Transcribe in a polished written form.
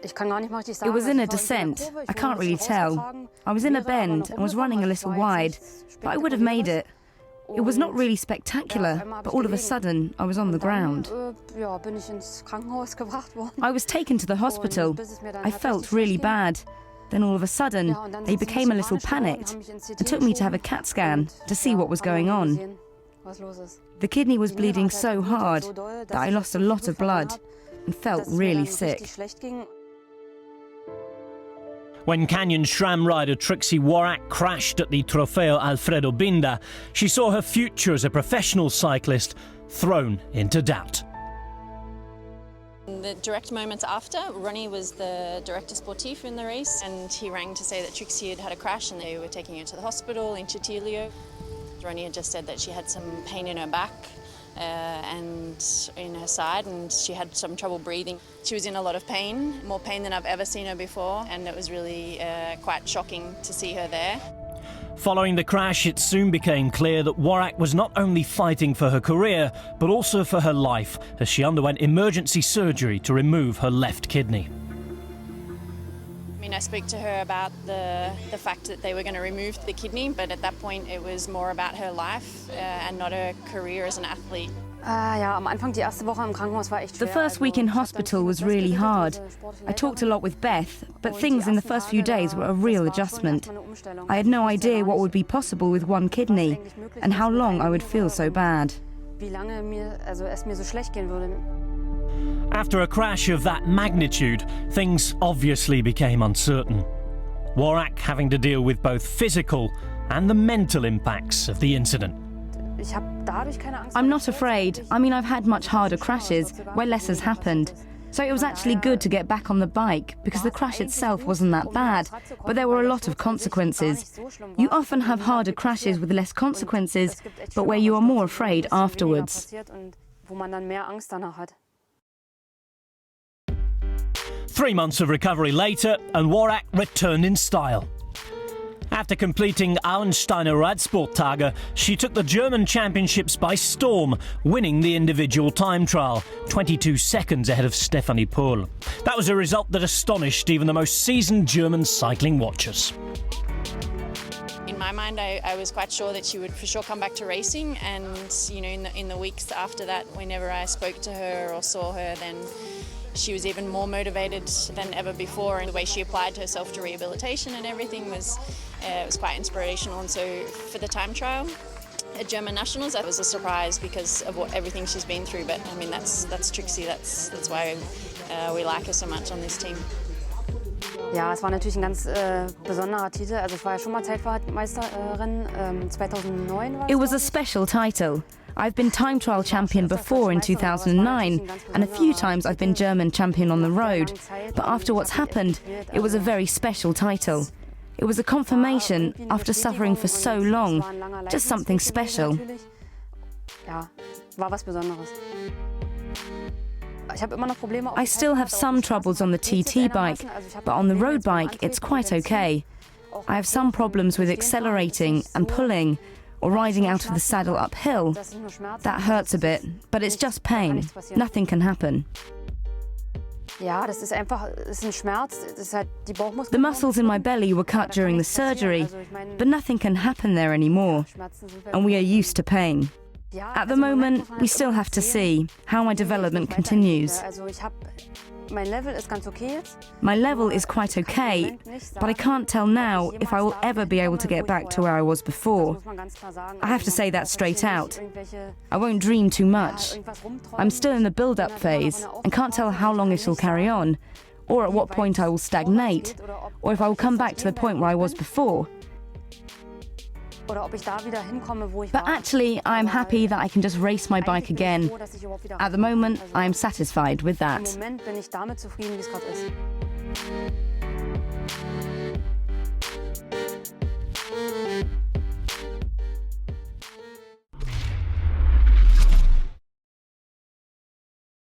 It was in a descent. I can't really tell. I was in a bend and was running a little wide, but I would have made it. It was not really spectacular, but all of a sudden, I was on the ground. I was taken to the hospital. I felt really bad. Then all of a sudden, they became a little panicked and took me to have a CAT scan to see what was going on. The kidney was bleeding so hard that I lost a lot of blood and felt really sick. When Canyon SRAM rider Trixi Worrack crashed at the Trofeo Alfredo Binda, she saw her future as a professional cyclist thrown into doubt. In the direct moments after, Ronnie was the director sportif in the race, and he rang to say that Trixi had had a crash and they were taking her to the hospital in Chitilio. Ronnie had just said that she had some pain in her back and in her side, and she had some trouble breathing. She was in a lot of pain, more pain than I've ever seen her before, and it was really quite shocking to see her there. Following the crash, it soon became clear that Worrack was not only fighting for her career, but also for her life, as she underwent emergency surgery to remove her left kidney. I spoke to her about the fact that they were going to remove the kidney, but at that point it was more about her life and not her career as an athlete. The first week in hospital was really hard. I talked a lot with Beth, but things in the first few days were a real adjustment. I had no idea what would be possible with one kidney and how long I would feel so bad. After a crash of that magnitude, things obviously became uncertain. Worrack having to deal with both physical and the mental impacts of the incident. I'm not afraid. I mean, I've had much harder crashes where less has happened. So it was actually good to get back on the bike because the crash itself wasn't that bad, but there were a lot of consequences. You often have harder crashes with less consequences, but where you are more afraid afterwards. 3 months of recovery later, and Worrack returned in style. After completing Auensteiner Radsporttage, she took the German championships by storm, winning the individual time trial, 22 seconds ahead of Stefanie Pohl. That was a result that astonished even the most seasoned German cycling watchers. In my mind, I was quite sure that she would for sure come back to racing, and in the weeks after that, whenever I spoke to her or saw her, then she was even more motivated than ever before, and the way she applied herself to rehabilitation and everything was quite inspirational. And so for the time trial at German Nationals, that was a surprise because of everything she's been through. But I mean, that's Trixi. That's why we like her so much on this team. Ja, es war natürlich ein ganz besonderer Titel. Also ich war ja schon mal Zeitmeisterin 2009. It was a special title. I've been time trial champion before in 2009, and a few times I've been German champion on the road. But after what's happened, it was a very special title. It was a confirmation after suffering for so long, just something special. Ja, war was Besonderes. I still have some troubles on the TT bike, but on the road bike it's quite okay. I have some problems with accelerating and pulling, or riding out of the saddle uphill. That hurts a bit, but it's just pain. Nothing can happen. The muscles in my belly were cut during the surgery, but nothing can happen there anymore, and we are used to pain. At the moment, we still have to see how my development continues. My level is quite okay, but I can't tell now if I will ever be able to get back to where I was before. I have to say that straight out. I won't dream too much. I'm still in the build-up phase and can't tell how long it will carry on, or at what point I will stagnate, or if I will come back to the point where I was before. But actually, I'm happy that I can just race my bike again. At the moment, I am satisfied with that.